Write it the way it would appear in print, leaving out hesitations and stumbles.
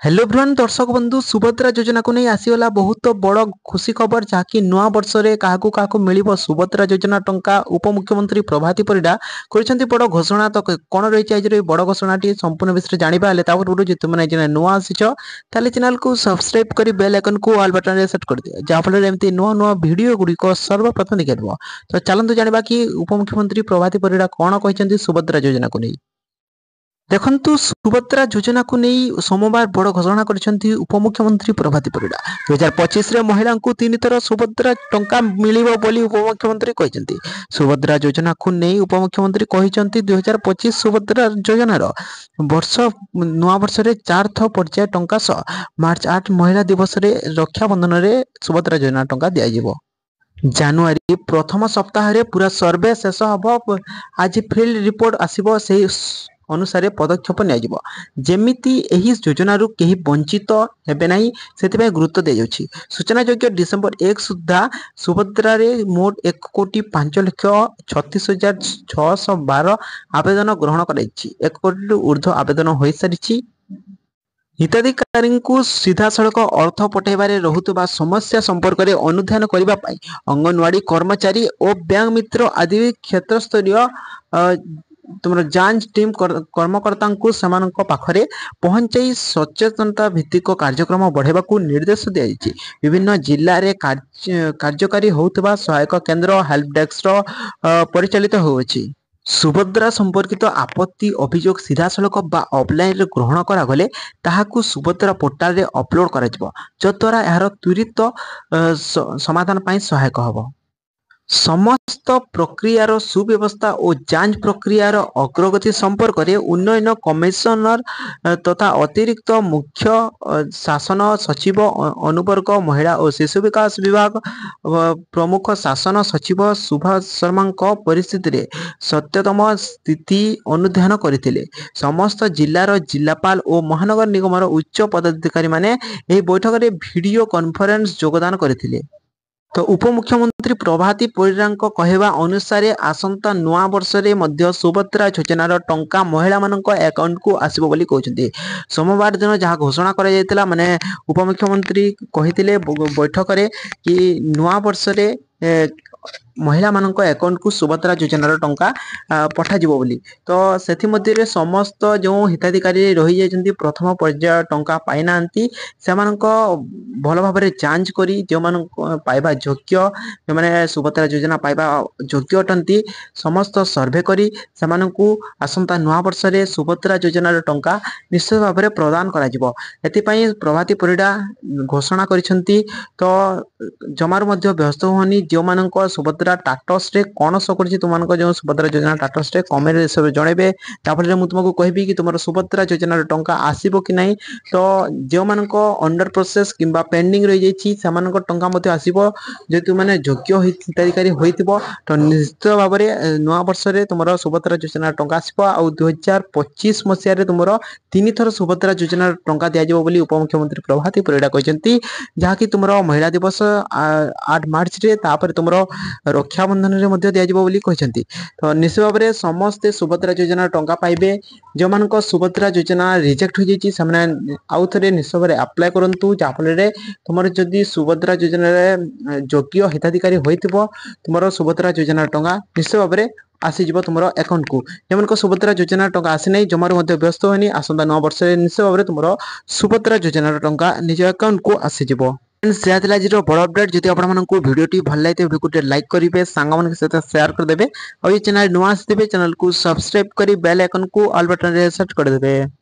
Hello everyone दर्शक बंधु सुभद्रा योजना को नहीं आसीगला बहुत बड़ खुशी खबर जहाँकि नुआ वर्ष में क्या क्या मिल सुभद्रा योजना टंका उपमुख्यमंत्री प्रभाती परिडा कर बड़ घोषणा। तो कौन रही आज बड़ घोषणाटी संपूर्ण विषय जाना पूर्व जो तुमने नुआ आसीच चैनल को सब्सक्राइब कर बेल आइकन को ऑल बटन रे सेट कर दिया जहाँफल एमती नुआ नुआ वीडियो गुड़िक सर्वप्रथम देखा। तो चलते जाना कि उपमुख्यमंत्री प्रभाती परिडा कौन कहते सुभद्रा योजना को नहीं। देखंतु सुभद्रा योजना को नहीं सोमवार बड़ घोषणा कर उपमुख्यमंत्री प्रभाती परिडा 2025 महिला को 3 थर सुभद्रा टंका मिलिबो बोली उपमुख्यमंत्री कहते। सुभद्रा योजना को नहीं उपमुख्यमंत्री कहते 2025 सुभद्रा योजनार वर्ष नुआ वर्ष रे 4 थर पर्याय टंका सह मार्च 8 महिला दिवस रे रक्षाबंधन रे सुभद्रा योजना टंका दिया। जानुआरी प्रथम सप्ताह रे पूरा सर्वे शेष हम आज फील्ड रिपोर्ट आसीबो से अनुसार पदक्षेप निमिति योजना कहीं वंचित हेबे नहीं से गुरुत्व दी जाउछि। सूचना योग्य डिसेम्बर 1 सुधा सुभद्रा रे मोट 1,36,36,612 आवेदन ग्रहण कर 1 कोटी ऊर्ध्व आवेदन हो सारी। हिताधिकारी को सीधा सड़क अर्थ पठाइबारे रहुतबा समस्या संपर्क में अनुधान करने अंगनवाड़ी कर्मचारी और बैंक मित्र आदि क्षेत्रस्तरीय तुम जांच टीम कर्मकर्ता पाखरे पहुंचाई सचेतनता भित्तिक कार्यक्रम बढ़ावा निर्देश दी जाइए। विभिन्न जिले में कार्यकारी होता सहायक केन्द्र हेल्प डेस्क परिचालित होछि। सुभद्रा संपर्कित आपत्ति अभियोग सीधा सड़क ऑफलाइन ग्रहण करागले ताहाकु सुभद्रा पोर्टाल रे अपलोड करा जद्वारा यार त्वरित समाधान पाई सहायक हब। समस्त प्रक्रियार सुव्यवस्था और जांच प्रक्रियार अग्रगति संपर्क में उन्नयन कमिशनर तथा अतिरिक्त मुख्य शासन सचिव अनुवर्ग महिला और शिशु विकास विभाग प्रमुख शासन सचिव सुभाष शर्मा परिस्थिति रे सत्यतम स्थिति अनुधान करथिले। समस्त जिलार जिलापाल और महानगर निगमर उच्च पदाधिकारी माने एही बैठक रे वीडियो कॉन्फ्रेंस योगदान करथिले। तो उपमुख्यमंत्री प्रभाती परिडा कहवा अनुसार आसंता नुआ वर्ष रे मध्य सुभद्रा योजनार टंका महिला मानक अकाउंट को आसीबो बोली कहउछन्ती। सोमवार दिन जहाँ घोषणा करा जायतिला माने उपमुख्यमंत्री कहिथिले बैठक रे कि नुआ वर्ष रे महिला मानक अकाउंट को सुभद्रा योजनार टंका पठाजिबो बोली। तो सेथि मध्ये रे समस्त जो हिताधिकारी रही जायछन्ती प्रथम पर्याय टंका पाई नांती सेमानक भल भाव में जांच करी जो मान पाइबा योग्य जो माने सुभद्रा योजना पाइबा योग्य अटंती समस्त सर्वे करी सेमानकु आसंता नुआ वर्ष रे सुभद्रा योजनार टंका निश्चित भाव में प्रदान करा जिवो। एथिपई प्रभाती परिडा घोषणा करिसंती। तो जमार मध्य व्यस्त होनी जो मानक सुभद्रा टाटस रे कौन शो कर तुम जो सुभद्रा योजना टाटस रे कमेंट सब जनइबे तापर मु तुमको कहबी कि तुम सुभद्रा योजना टंका आसीबो कि नहीं। तो जो मानक अंडर प्रोसेस किंबा पेंडिंग रही जाइछि सेमानक टंका मते आसीबो जेतु माने योग्य हिताधिकारी होइतिबो। तो निश्चित भाव में नुआ वर्ष रे तुमरो सुभद्रा योजना टंका आसीबो आ 2025 मसिया रे तुमरो 3 थर सुभद्रा योजना टंका दिया जिवो बोली उपमुख्यमंत्री प्रभाती परिडा कहचंती। जहाँकि तुमरो महिला दिवस 8 मार्च रे तापर तुमरो रक्षाबंधन रे मध्य दिया जिवो बोली कहचंती। तो निश्चित भाव में समस्त सुभद्रा योजना टंका पाइबे। जो मानक सुभद्रा योजना रिजेक्ट हो जाइछि सेमाने आउ थरे निश्चित भाव में अप्लाई करंतु जाफल रे तुमर जदि सुभद्रा योजना रे योग्य हिताधिकारी होइतिबो तुमरो सुभद्रा योजना टंका निश्चित भाव में आसीजिव तुम अकाउंट को। जमन सुभद्रा योजना टंका आसी नहीं जमार मध्य व्यस्त होनी आसंता 9 वर्ष निश्चित भाव में तुम सुभद्रा योजना टंका निज अकाउंट को आसीजिव। आज बड़ अपडेट जब आपको वीडियो भल लगे वीडियो को लाइक करेंगे सांग मान सहित शेयर करदे और ये चैनल नुआ आसते चैनल को सब्सक्राइब कर बेल आइकन को ऑल बटन रे सेट करदे।